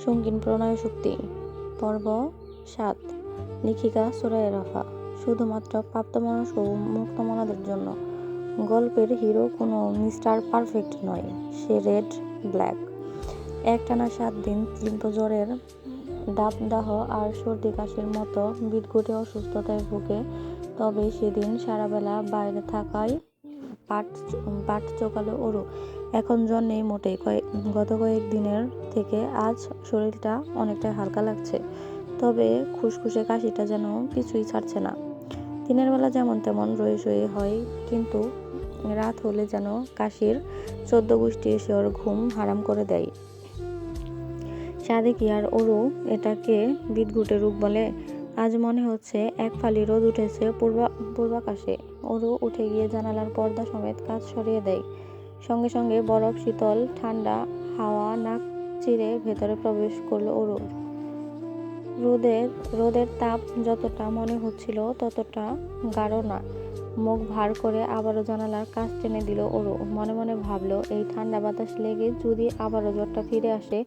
সঙ্গীন প্রণয় শক্তি পর্ব ৭। লেখিকা সুরাইয়া রাফা। শুধুমাত্র প্রাপ্তবয়স্ক ও মুক্তমনাদের জন্য। গল্পের হিরো কোনো মিস্টার পারফেক্ট নয়, সে রেড ব্ল্যাক। একটানা ৭ দিন তীব্র জ্বরের দাবদাহ আর সর্দি কাশির মতো বিদঘুটে অসুস্থতায় ভুগে, তবে সেদিন সারাবেলা বাইরে থাকায় পাট চোকালো ওরু। এখন জ্বর নেই মোটেই। গত কয়েকদিনের থেকে আজ শরীরটা অনেকটা হালকা লাগছে, তবে খুসখুসে কাশিটা যেন কিছুই ছাড়ছে না। দিনের বেলা যেমন তেমন রয়ে হয়, কিন্তু রাত হলে যেন কাশির ১৪ গোষ্ঠী এসে ওর ঘুম হারাম করে দেয়। সাদেকি আর ওরু এটাকে বিদঘুটে রোগ বলে। আজ মনে হচ্ছে এক ফালি রোদ উঠেছে পূর্বাকাশে। ওরু উঠে গিয়ে জানালার পর্দা সমেত কাঁচ সরিয়ে দেয়। সঙ্গে সঙ্গে বরফ শীতল ঠান্ডা হাওয়া নাক চিরে ভেতরে প্রবেশ করলো ওরুর। রোদের তাপ যতটা মনে হচ্ছিল ততটা গাঢ় না। মুখ ভার করে আবারও জানালার কাঁচ টেনে দিল ওরু। মনে মনে ভাবলো, এই ঠান্ডা বাতাস লেগে যদি আবারও জ্বরটা ফিরে আসে,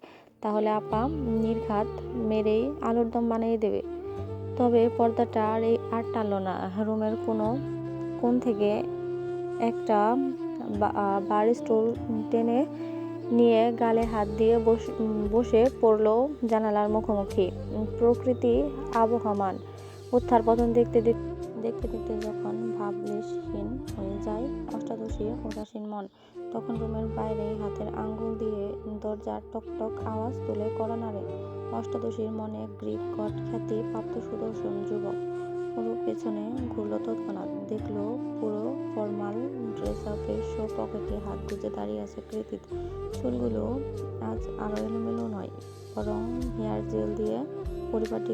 তাহলে আপা নির্ঘাত মেরেই আলুর দম বানিয়ে দেবে। তবে পর্দাটা আর টানল না। রুমের কোণ থেকে একটা বার স্টুল টেনে নিয়ে গালে হাত দিয়ে বসে পড়ল জানালার মুখোমুখি। প্রকৃতি আবহমান উত্থান পতন দেখতে দেখতে যখন ভাবলেশহীন হয়ে যায় অষ্টাদশীর উদাসীন মন, তখন রুমের বাইরে হাতের আঙ্গুল দিয়ে দরজার টকটক আওয়াজ তুলে কড়া নাড়ে অষ্টাদশীর মনে গ্রিক গড খ্যাতি প্রাপ্ত সুদর্শন যুবক। ওর পেছনে ঘুরলো তৎক্ষণাৎ। দেখলো পুরো ফর্মাল ড্রেস আপে পকেটে হাত গুজে দাঁড়িয়ে আছে কৃতিত। চুলগুলো আজ আরো এলোমেলো নয়, বরং হেয়ার জেল দিয়ে পরিপাটি।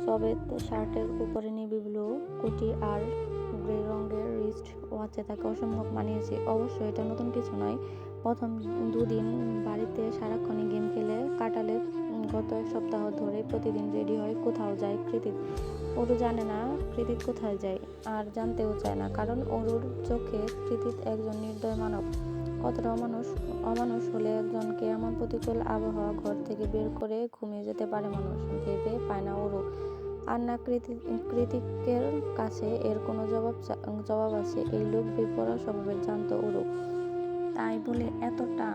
সবেত শার্টের উপরে নেভি ব্লু কোটি আর গ্রে রঙের রিস্ট ওয়াচে তাকে অসম্ভব মানিয়েছে। অবশ্য এটা নতুন কিছু নয়। প্রথম 2 দিন বাড়িতে সারাক্ষণই গেম খেলে কাটালে গত 1 সপ্তাহ ধরে প্রতিদিন রেডি হয়ে কোথাও যায় কৃতিত। ওরু জানে না কৃতিত কোথায় যায়, আর জানতেও চায় না, কারণ ওরুর চোখে কৃতিত একজন নির্দয় মানব। কতটা অমানুষ হলে একজনকে এমন প্রতিকূল আবহাওয়া ঘর থেকে বের করে ঘুমিয়ে যেতে পারে মানুষ, ভেবে পায় না ওরু। আর না কৃতিকের কাছে এর কোনো জবাব আছে। এই লোক বেপরোয়া স্বভাবের জানতো ওরু, তাই বলে এতটা,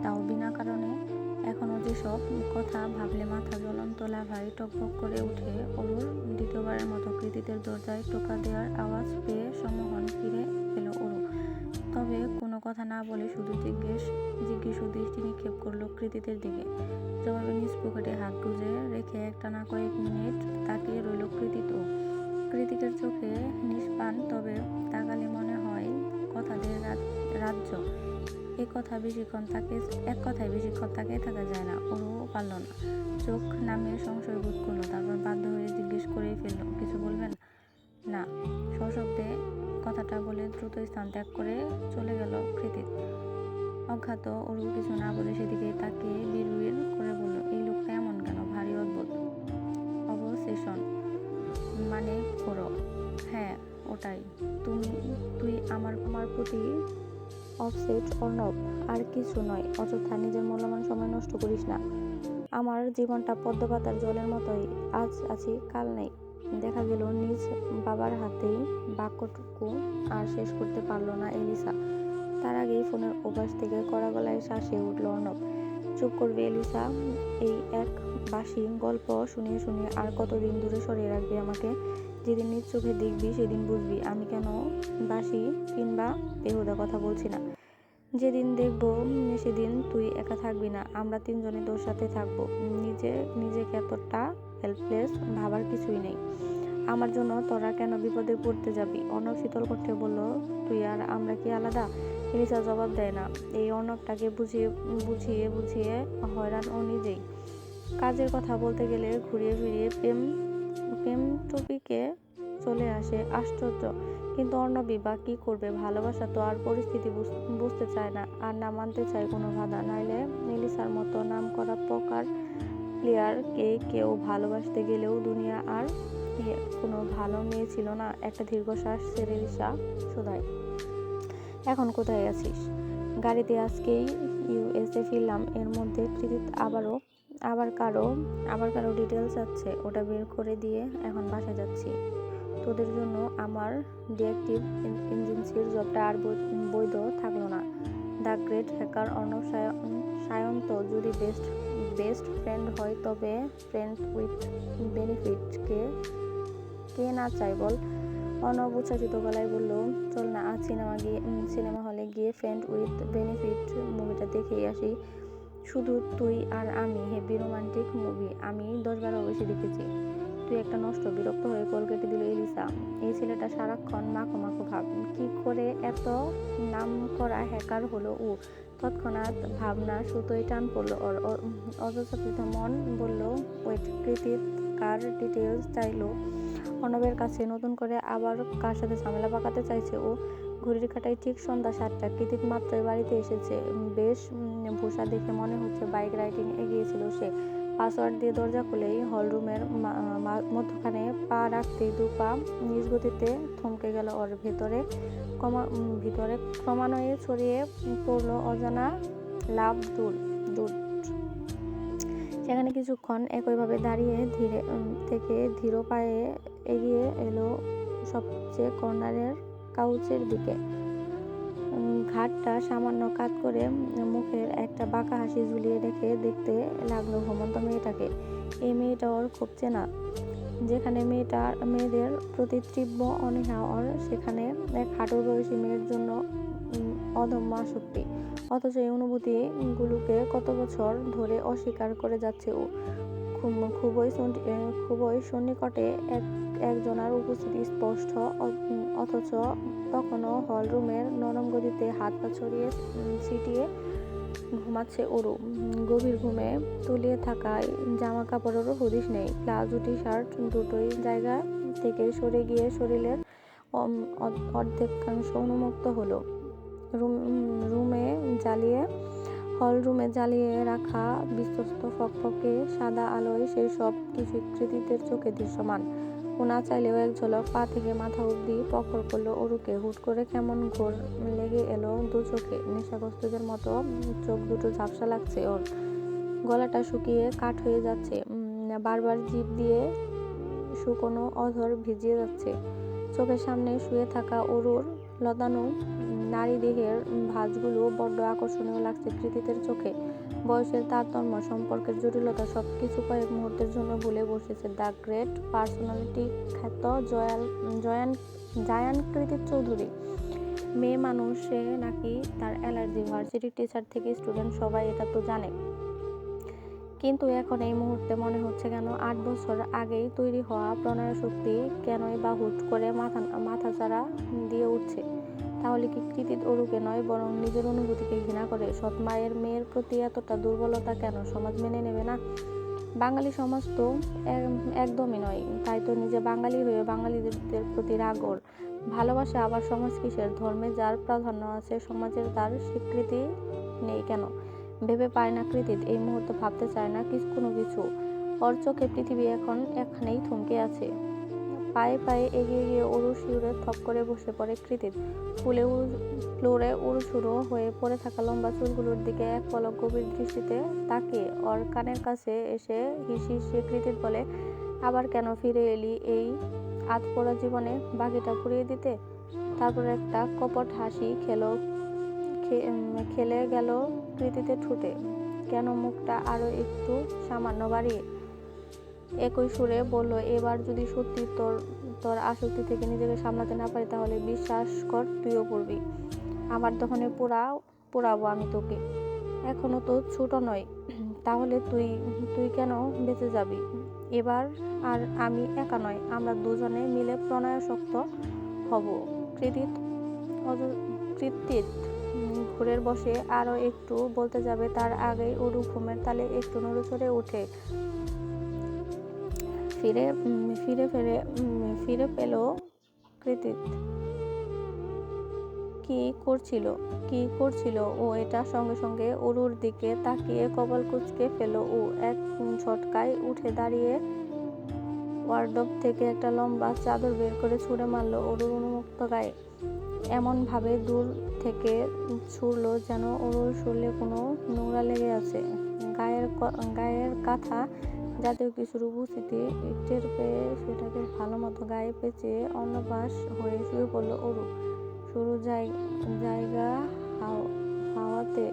তাও বিনা কারণে। এখনো যেসব কথা ভাবলে মাথা জ্বলন্ত লাভায় টকবক করে উঠে। ওরুর দ্বিতীয়বারের মতো কৃতিতের দরজায় টোকা দেওয়ার আওয়াজ পেয়ে সম্মোহন ফিরে পেল ওরু। তবে কোনো কথা না বলে শুধু জিজ্ঞেসু দৃষ্টি নিক্ষেপ করলো কৃতিতের দিকে। জবাবে নিজ পকেটে হাত গুজে রেখে একটানা কয়েক মিনিট তাকিয়ে রইল কৃতিত। কৃতিকের চোখে নিষ্পান, তবে তাকালে মনে হয় কথাদের রাজ্য। এক কথায় বেশিক্ষণ তাকিয়ে থাকা যায় না। ওরও পারল না। চোখ নামিয়ে সংশয় বোধ করলো, তারপর বাধ্য হয়ে জিজ্ঞেস করেই ফেলল, কিছু বলবেন? না। সশব্দে কথাটা বলে দ্রুত স্থান ত্যাগ করে চলে গেল কৃতিত। অজ্ঞাত ওরু কিছু না বলে সেদিকে তাকিয়ে বিড়বিড় করে বলল, এই লোকটা এমন কেন? ভারী অদ্ভুত। অবসেশন মানে করো? হ্যাঁ, ওটাই। তুই আমার প্রতি অবসেট অর্ণব, আর কিছু নয়। অযথা নিজের মূল্যবান সময় নষ্ট করিস না। আমার জীবনটা পদ্মপাতার জলের মতোই, আজ আছি কাল নেই। দেখা গেল নিজ বাবার হাতেই বাক্যটুকু আর শেষ করতে পারল না এলিসা। তার আগেই ফোনের ওপাশ থেকে কড়া গলায় শাঁসিয়ে উঠল অর্ণব। চুপ করবি এলিসা? এই এক বাসি গল্প শুনিয়ে শুনিয়ে আর কতদিন দূরে সরিয়ে রাখবি আমাকে? যেদিন নিজ চোখে দেখবি সেদিন বুঝবি আমি কেন বাসি কিংবা বেহুদা কথা বলছি না। যেদিন দেখবো সেদিন তুই একা থাকবি না, আমরা 3 জনে তোর সাথে থাকবো। নিজেকে এতটা হেল্পলেস ভাবার কিছুই নেই। আমার জন্য তোরা কেন বিপদে পড়তে যাবি? অর্ণব শীতল কণ্ঠে বলল, তুই আর আমরা কি আলাদা? এলিসা জবাব দেয় না। এই অর্ণবটাকে বুঝিয়ে হয়রান ও নিজেই। কাজের কথা বলতে গেলে ঘুরিয়ে ফিরিয়ে প্রেম টপিকে চলে আসে। আশ্চর্য। কিন্তু অর্ণবই বা কি করবে? ভালোবাসা তো আর পরিস্থিতি বুঝতে চায় না, আর না মানতে চায় কোনো বাধা। নাইলে এলিসার মতো নাম করা পোকার প্লেয়ারকে কেউ ভালোবাসতে গেলেও দুনিয়া আর কোনো ভালো মেয়ে ছিল না। একটা দীর্ঘশ্বাস ছেড়ে এলিসা শোধায়, এখন কোথায় আছিস? গাড়িতে, আজকেই USA ফিরলাম। এর মধ্যে কৃতিত আবারও আবার কারো ডিটেলস আছে, ওটা বের করে দিয়ে এখন বাসায় যাচ্ছি। তোদের জন্য আমার ডিটেকটিভ এজেন্সির জবটা আর বৈধ থাকলো না। The great hacker Arnab Sayanta যদি বেস্ট ফ্রেন্ড হয়, তবে ফ্রেন্ড উইথ বেনিফিট কে না চাই বল? অর্ণব উচ্ছ্বাসিত গলায় বলল, চল না আজ সিনেমা হলে গিয়ে ফ্রেন্ড উইথ বেনিফিট মুভিটা দেখেই আসি। শুধু তুই আর আমি, হেভি রোমান্টিক মুভি। আমি 10-12 বেশি দেখেছি। তুই একটা নষ্ট। বিরক্ত হয়ে কল কেটে দিল এলিসা। এই ছেলেটা সারাক্ষণ মাখো ভাব। কি করে এত নাম করা হ্যাকার হলো ও? তৎক্ষণাৎ ভাবনা সুতোয় টান পড়লো ওর। অযথাকৃত মন বলল, ওয়েট, কৃতিত কার ডিটেলস চাইলো অর্ণবের কাছে? নতুন করে আবার কার সাথে ঝামেলা পাকাতে চাইছে ও? ঘড়ির কাঁটায় ঠিক সন্ধ্যা 7টা। কৃতিত মাত্রই বাড়িতে এসেছে। বেশ ভূষা দেখে মনে হচ্ছে বাইক রাইডিং এগিয়েছিল সে। পাসওয়ার্ড দিয়ে দরজা খুলেই হলরুমের মধ্যখানে পা রাখতেই দু পা নিজ গতিতে থমকে গেল ওর। ভিতরে ক্রমান্বয়ে ছড়িয়ে পড়ল অজানা লাভ দূর। সেখানে কিছুক্ষণ একইভাবে দাঁড়িয়ে ধীর পায়ে এগিয়ে এলো সবচেয়ে কর্নারের কাউচের দিকে। ঘাটটা সামান্য কাত করে মুখের একটা বাঁকা হাসি ঝুলিয়ে রেখে দেখতে লাগলো ঘুমন্ত মেয়েটাকে। এই মেয়েটা ওর খুব চেনা। যেখানে মেয়েদের প্রতি তীব্র অনীহা ওর, সেখানে এক হাঁটুর বয়সী মেয়ের জন্য অদম্য আসক্তি। অথচ এই অনুভূতিগুলোকে কত বছর ধরে অস্বীকার করে যাচ্ছে ও। খুবই সন্নিকটে একজনের উপস্থিতি স্পষ্ট, অথচ তখনও হলরুমের নরম গদিতে হাত পা ছড়িয়ে ছিটিয়ে ঘুমাচ্ছে ওরু। গভীর ঘুমে তলিয়ে থাকায় জামা কাপড়েরও হদিশ নেই। প্লাজো টি শার্ট দুটোই জায়গা থেকে সরে গিয়ে শরীরের অর্ধেকাংশ উন্মুক্ত হলো। হলরুমে জ্বালিয়ে রাখা বিশ্বস্ত ফকফকে সাদা আলোয় সেই সব কিছু কৃতিত্বের চোখে দৃশ্যমান। ও না চাইলেও এক ঝলক পা থেকে মাথা অব্দি প্রখর করলো ওরুকে। হুট করে কেমন ঘোর লেগে এলো দু চোখে। নেশাগ্রস্তদের মতো চোখ দুটো ঝাপসা লাগছে ওর। গলাটা শুকিয়ে কাঠ হয়ে যাচ্ছে। বারবার জিভ দিয়ে শুকনো অধর ভিজিয়ে যাচ্ছে। চোখের সামনে শুয়ে থাকা ওরুর লতানো নারী দেহের ভাঁজগুলো বড্ড আকর্ষণীয় লাগছে কৃতিত্বের চোখে। বয়সের তারতম্য, সম্পর্কের জটিলতা সবকিছু কয়েক মুহূর্তের জন্য ভুলে বসেছে দ্য গ্রেট পার্সোনালিটি খ্যাত জায়ান কৃতিত চৌধুরী। মেয়ে মানুষে নাকি তার অ্যালার্জি। ভার্সিটির টিচার থেকে স্টুডেন্ট সবাই এটা তো জানে, কিন্তু এখন এই মুহূর্তে মনে হচ্ছে কেন 8 বছর আগেই তৈরি হওয়া প্রণয়শক্তি কেনই বা হুট করে মাথাচাড়া দিয়ে উঠছে। তাহলে কি কৃতিত ওরুকে নয়, বরং নিজের অনুভূতিকে ঘৃণা করে? সৎ মায়ের মেয়ের প্রতি এতটা দুর্বলতা কেন? সমাজ মেনে নেবে না? বাঙালি সমাজ তো একদমই নয়। তাই তো নিজে বাঙালি হয়ে বাঙালিদের প্রতি রাগ ওর। ভালোবাসা আবার সমাজ কিসের? ধর্মে যার প্রাধান্য আছে, সমাজের তার স্বীকৃতি নেই কেন? ভেবে পায় না কৃতিত। এই মুহূর্তে ভাবতে চায় না কোনো কিছু। ওর চোখে পৃথিবী এখন এখানেই থমকে আছে। পায়ে এগিয়ে গিয়ে উড়ু শিউরে থপ করে বসে পড়ে কৃতিত। ফ্লোরে উড়ুসুড়ু হয়ে পড়ে থাকা লম্বা চুলগুলোর দিকে এক পলক গভীর দৃষ্টিতে তাকিয়ে ওর কানের কাছে এসে হিসিয়ে কৃতিত বলে, আবার কেন ফিরে এলি এই আধপোড়া জীবনে? বাকিটা পুড়িয়ে দিতে? তারপর একটা কপট হাসি খেলে গেল কৃতিতের ঠোঁটে। কেন? মুখটা আরো একটু সামান্য বাড়িয়ে একই সুরে বলল, এবার যদি সত্যি তোর আসক্তি থেকে নিজেকে সামলাতে না পারি, তাহলে বিশ্বাস কর তুইও পড়বি। আমার দহনে পোড়াবো আমি তোকে। এখনো তো ছোট নয়। তাহলে তুই কেন বেঁচে যাবি? এবার আর আমি একা নয়, আমরা দুজনে মিলে প্রণয়াসক্ত হব। কৃতিত ঘুরের বসে আরো একটু বলতে যাবে, তার আগেই ওরু ঘুমের তালে একটু নড়েচড়ে উঠে ফিরে পেল কৃতিত। কি করছিল ও এটা? সঙ্গে সঙ্গে ওরুর দিকে তাকিয়ে কপাল কুঁচকে ফেল ও। এক ঝটকায় উঠে দাঁড়িয়ে ওয়ার্ডরোব থেকে একটা লম্বা চাদর বের করে ছুঁড়ে মারল ওরুর উন্মুক্ত গায়ে। এমন ভাবে দূর থেকে ছুড়ল যেন ওরুর শরীরে কোনো নোংরা লেগে আছে। গায়ের গায়ের কাঁথা জাতীয় কিছুর উপস্থিতি টের পেয়ে সেটাকে ভালো মতো গায়ে পেঁচিয়ে অন্নপাশ হয়ে শুয়ে পড়ল অরু। সরু জায়গা হাওয়াতে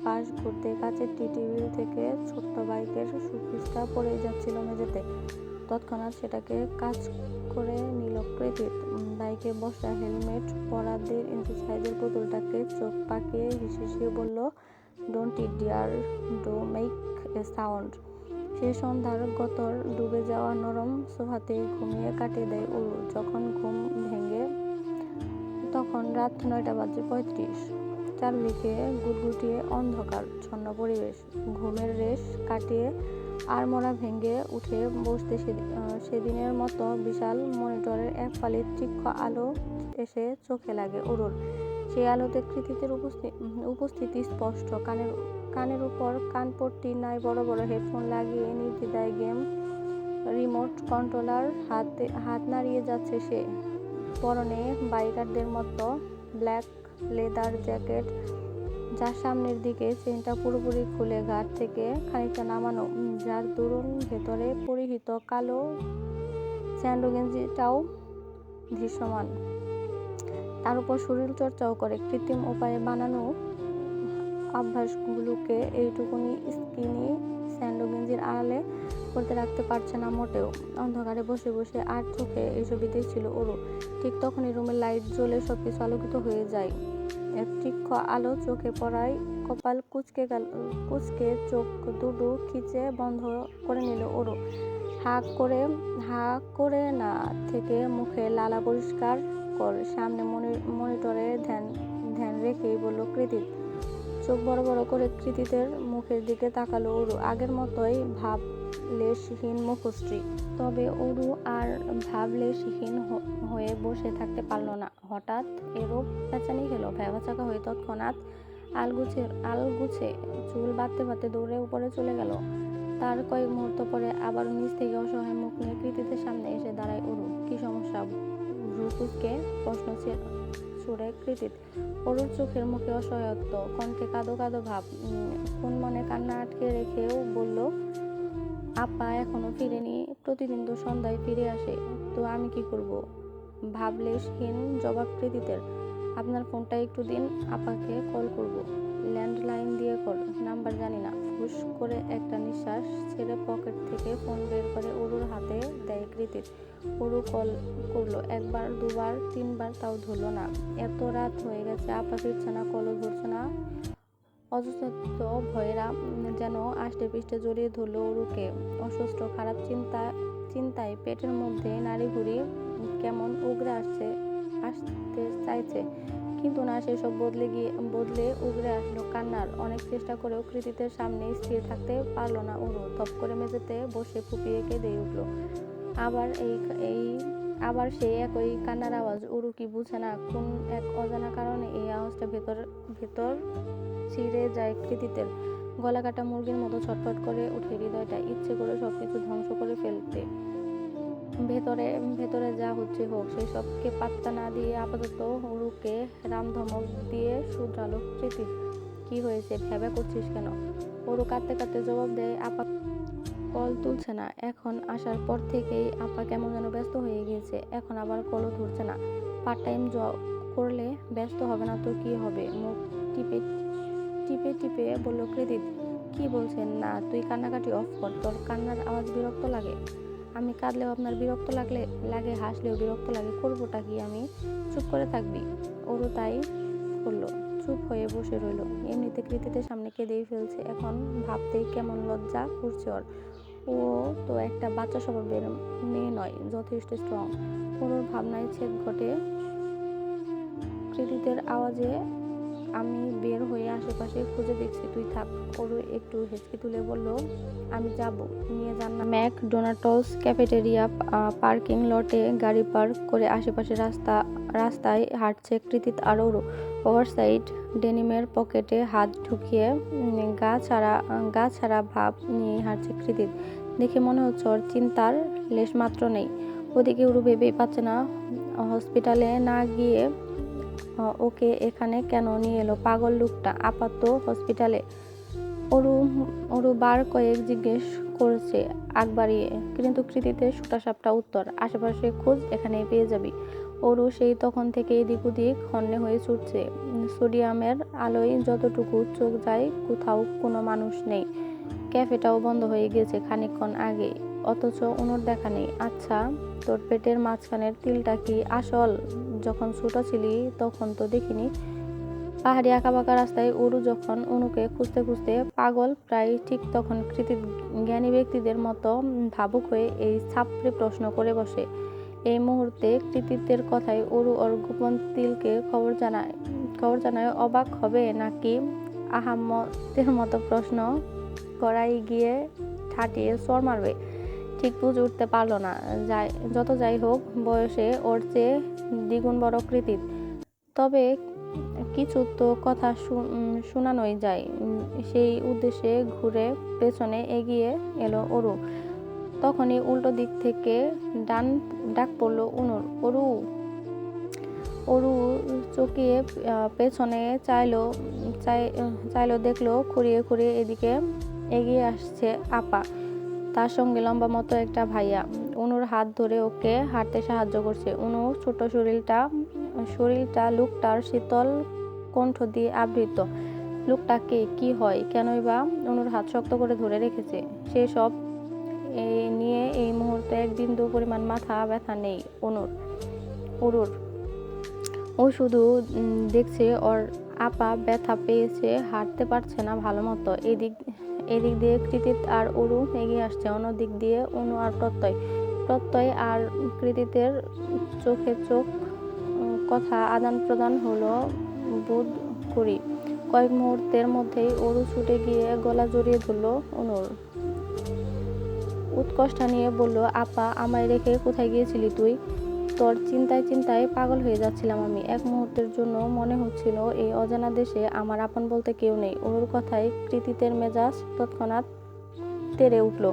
পাশ ঘুরতে কাচের টেবিল থেকে ছোট্ট বাইকের সুপিসটা পড়ে যাচ্ছিল মেঝেতে। তৎক্ষণাৎ সেটাকে কাজ করে নিল কৃতিত। বাইকে বসা হেলমেট পরা 1.5 ইঞ্চি সাইজের পুতুলটাকে চোখ পাকিয়ে হিসিয়ে বলল, don't eat dear, do make a sound. সে সন্ধ্যার গতর ডুবে যাওয়া নরম সোফাতে ঘুমিয়ে কাটিয়ে দেয় অরু। যখন ঘুম ভেঙে তখন রাত 9:35। চারদিকে গুটগুটিয়ে অন্ধকার ছন্ন পরিবেশ। ঘুমের রেশ কাটিয়ে আড়মোড়া ভেঙে উঠে বসতে সেদিনের মতো বিশাল মনিটরের এক ফালি তীক্ষ্ণ আলো এসে চোখে লাগে অরুর। সেই আলোতে কৃতিতের উপস্থিতি স্পষ্ট। কানের উপর কানপট্টি নাই, বড় বড় হেডফোন লাগিয়ে নির্দ্বিধায় গেম রিমোট কন্ট্রোলার হাত নাড়িয়ে যাচ্ছে সে। পরনে বাইকারদের মতো ব্ল্যাক লেদার জ্যাকেট, যার সামনের দিকে চেনটা পুরোপুরি খুলে ঘাট থেকে খানিকটা নামানো, যার দরুন ভেতরে পরিহিত কালো স্যান্ডো গেঞ্জিটাও দৃশ্যমান। তার উপর শরীর চর্চাও করে। কৃত্রিম উপায়ে বানানো অভ্যাসগুলোকে এইটুকুনি স্কিনি স্যান্ডো গেঞ্জির আড়ালে করতে রাখতে পারছে না মোটেও। অন্ধকারে বসে বসে আর চোখে এইসবই দেখছিল অরু। ঠিক তখনই রুমের লাইট জ্বলে সবকিছু আলোকিত হয়ে যায়। তীক্ষ্ণ আলো চোখে পড়ায় কপাল কুঁচকে চোখ দুটো খিচে বন্ধ করে নিল অরু। হা করে না থেকে মুখে লালা পরিষ্কার কর। সামনে মনিটরে ধ্যান রেখেই বলল কৃতিত। চোখ বড় বড় করে কৃতিতের মুখের দিকে তাকালো অরু। আগের মতোই ভাবলেশহীন মুখশ্রী। তবে অরু আর ভাবলেশহীন হয়ে বসে থাকতে পারল না। হঠাৎ এরূপ পেঁচানি খেল। ভ্যাবাচাকা হয়ে তৎক্ষণাৎ আলগুছে চুল বাঁধতে বাঁধতে দৌড়ে উপরে চলে গেল। তার কয়েক মুহূর্ত পরে আবারও নিচ থেকে অসহায় মুখ নিয়ে কৃতিতের সামনে এসে দাঁড়ায় অরু। কি সমস্যা? ভ্রু কুঁচকে প্রশ্ন ছুড়ে কৃতিত। অরুর চোখের মুখে অসহায়ত্ব, কণ্ঠে কাঁদো কাঁদো ভাব। কোন মনে কান্না আটকে রেখেও বলল, আপা এখনো ফিরেনি। প্রতিদিন তো সন্ধ্যায় ফিরে আসে, তো আমি কি করব? ভাবলেশহীন জবাব কৃতিতের। আপনার ফোনটা একটু দিন, আপাকে কল করব। ল্যান্ডলাইন দিয়ে কর, নাম্বার জানি না। ফুস করে একটা নিঃশ্বাস ছেড়ে পকেট থেকে ফোন বের করে অরুর হাতে দেয় কৃতিত। অরু কল করলো 1 বার 2 বার 3 বার, তাও ধরল না। এত রাত হয়ে গেছে, আপা ফিরছে না, কলও ধরছে না। অযথা ভয়েরা যেন আষ্টে পৃষ্ঠে জড়িয়ে ধরল অরুকে। অসুস্থ খারাপ চিন্তায় পেটের মধ্যে নাড়িভুড়ি কেমন উগরে আসতে চাইছে, কিন্তু না, সেসব বদলে উগরে আসলো কান্নার। অনেক চেষ্টা করেও কৃতিতের সামনে স্থির থাকতে পারল না অরু। ধপ করে মেঝেতে বসে ফুপিয়ে কেঁদেই উঠল। আবার সেই একই কান্নার আওয়াজ। অরু কি বুঝে না কোন এক অজানা কারণে এই আওয়াজটা ভেতর ছিঁড়ে যায় কৃতিতের। গলা কাটা মুরগির মতো ছটফট করে উঠে হৃদয়টা, ইচ্ছে করে সবকিছু ধ্বংস করে ফেলতে। ভেতরে যা হচ্ছে হোক, সেসবকে পাত্তা না দিয়ে আপাতত অরুকে রামধমক দিয়ে শুধরালো কৃতিত। কি হয়েছে? ভ্যাবা করছিস কেন? অরু কাঁদতে কাঁদতে জবাব দেয়, আপা কল তুলছে না। এখন আসার পর থেকেই আপা কেমন যেন ব্যস্ত হয়ে গিয়েছে। এখন আবার কলও ধরছে না। পার্ট টাইম জব করলে ব্যস্ত হবে না তো কি হবে? মুখ টিপে বলল কৃতিত। কি বলছেন? না, তুই কান্নাকাটি অফ কর। তোর কান্নার আওয়াজ বিরক্ত লাগে। আমি কাঁদলেও আপনার বিরক্ত লাগে, হাসলেও বিরক্ত লাগে। করবোটা কি আমি? চুপ করে থাকবি? অরু তাই করলো, চুপ হয়ে বসে রইল। এমনিতে কৃতিতের সামনে কেঁদেই ফেলছে, এখন ভাবতেই কেমন লজ্জা করছে ওর। ও তো একটা বাচ্চা স্বভাবের মেয়ে নয়, যথেষ্ট স্ট্রং। অরুর ভাবনায় ছেদ ঘটে কৃতিতের আওয়াজে। আমি বের হয়ে আশেপাশে খুঁজে দেখছি, তুই থাক। অরু একটু হেঁচকি তুলে বলল, আমি যাব, নিয়ে যান না। ম্যাকডোনাল্ডস ক্যাফেটেরিয়া পার্কিং লটে গাড়ি পার্ক করে আশেপাশে রাস্তায় হাঁটছে কৃতিত আর অরু। ওভারসাইজ ডেনিমের পকেটে হাত ঢুকিয়ে গা ছাড়া ভাব নিয়ে হাঁটছে কৃতিত। দেখে মনে হচ্ছে ওর চিন্তার লেশমাত্র নেই। ওদিকে অরু ভেবেই পাচ্ছে না, হসপিটালে না গিয়ে ওকে এখানে কেন নিয়ে এলো পাগল লোকটা। আপা তো হসপিটালে। অরু অরু বার কয়েক জিজ্ঞেস করেছে আগ বাড়িয়ে, কিন্তু কৃতিতে সুটাসাপটা উত্তর, আশেপাশে খোঁজ, এখানেই পেয়ে যাবি। অরু সেই তখন থেকে এদিক ওদিক হন্যে হয়ে ছুটছে। সোডিয়ামের আলোয় যতটুকু চোখ যায় কোথাও কোনো মানুষ নেই। ক্যাফেটাও বন্ধ হয়ে গেছে খানিকক্ষণ আগে, অথচ অনুর দেখা নেই। আচ্ছা, তোর পেটের মাঝখানের তিলটা কি আসল? যখন ছোট ছিলি তখন তো দেখিনি। পাহাড়ি আঁকাবাঁকা রাস্তায় অরু যখন অনুকে খুঁজতে খুঁজতে পাগল প্রায় ঠিক তখন কৃতি জ্ঞানী ব্যক্তিদের মতো ভাবুক হয়ে এই ছাপড়ে প্রশ্ন করে বসে। এই মুহূর্তে কৃতিত্বের কথায় অরু ওর গোপন তিলকে খবর জানায় অবাক হবে নাকি আহাম্মদের মতো প্রশ্ন করাই গিয়ে ঠাটিয়ে চড় মারবে, ঠিক বুঝে উঠতে পারল না। যত যাই হোক, বয়সে ওর চেয়ে দ্বিগুণ বড় কৃতিত, তবে কিছু তো কথা শোনানোই যায়। সেই উদ্দেশ্যে ঘুরে পেছনে এগিয়ে এলো অরু। তখনই উল্টো দিক থেকে ডাক পড়ল অনুর, অরু। অরু চকিয়ে পেছনে চাইলো, দেখলো খুঁড়িয়ে খুঁড়িয়ে এদিকে এগিয়ে আসছে আপা, তার সঙ্গে লম্বা মতো একটা ভাইয়া। অনুর হাত ধরে ওকে হাঁটতে সাহায্য করছে। অনুর ছোট শরীরটা লোকটার শীতল কণ্ঠ দিয়ে আবৃত। লোকটা কে, কি হয়, কেনই বা অনুর হাত শক্ত করে ধরে রেখেছে, সেসব নিয়ে এই মুহূর্তে এক বিন্দু পরিমাণ মাথা ব্যথা নেই অরুর। ও শুধু দেখছে ওর আপা ব্যথা পেয়েছে, হাঁটতে পারছে না ভালো মতো। এদিক দিয়ে কৃতিত আর অরু এগিয়ে আসছে, অন্যদিক দিয়ে অনু আর প্রত্যয় আর কৃতিতের চোখে চোখ কথা আদান প্রদান হলো বোধ করি। কয়েক মুহূর্তের মধ্যেই অরু ছুটে গিয়ে গলা জড়িয়ে ধরল অনুর। উৎকণ্ঠা নিয়ে বলল, আপা, আমায় রেখে কোথায় গিয়েছিলি তুই? তোর চিন্তায় পাগল হয়ে যাচ্ছিলাম আমি। এক মুহূর্তের জন্য মনে হচ্ছিল এই অজানা দেশে আমার আপন বলতে কেউ নেই। অনুর কথায় কৃতিতের মেজাজ তৎক্ষণাৎ তেড়ে উঠল।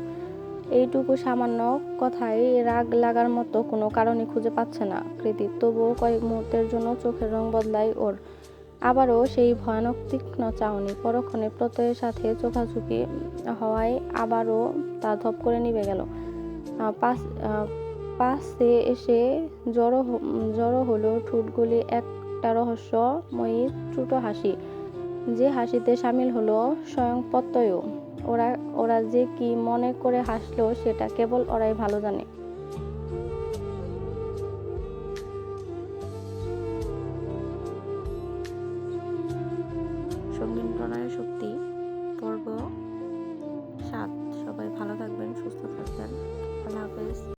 এইটুকু সামান্য কথায় রাগ লাগার মতো কোনো কারণই খুঁজে পাচ্ছে না কৃতিত। তবুও কয়েক মুহূর্তের জন্য চোখের রং বদলায় ওর। আবারও সেই ভয়ানক তীক্ষ্ণ চাহনি। পরক্ষণে প্রত্যয়ের সাথে চোখাচোখি হওয়ায় আবারও তা ধপ করে নিভে গেল। পাশে এসে জড়ো হলো ঠোঁটগুলি একটা রহস্যময়ী ছোট হাসি, যে হাসিতে সামিল হলো স্বয়ং প্রত্যয়ও। ওরা যে কি মনে করে হাসলো সেটা কেবল ওরাই ভালো জানে। সঙ্গীন প্রণয়ের শক্তি, পর্ব 7। সবাই ভালো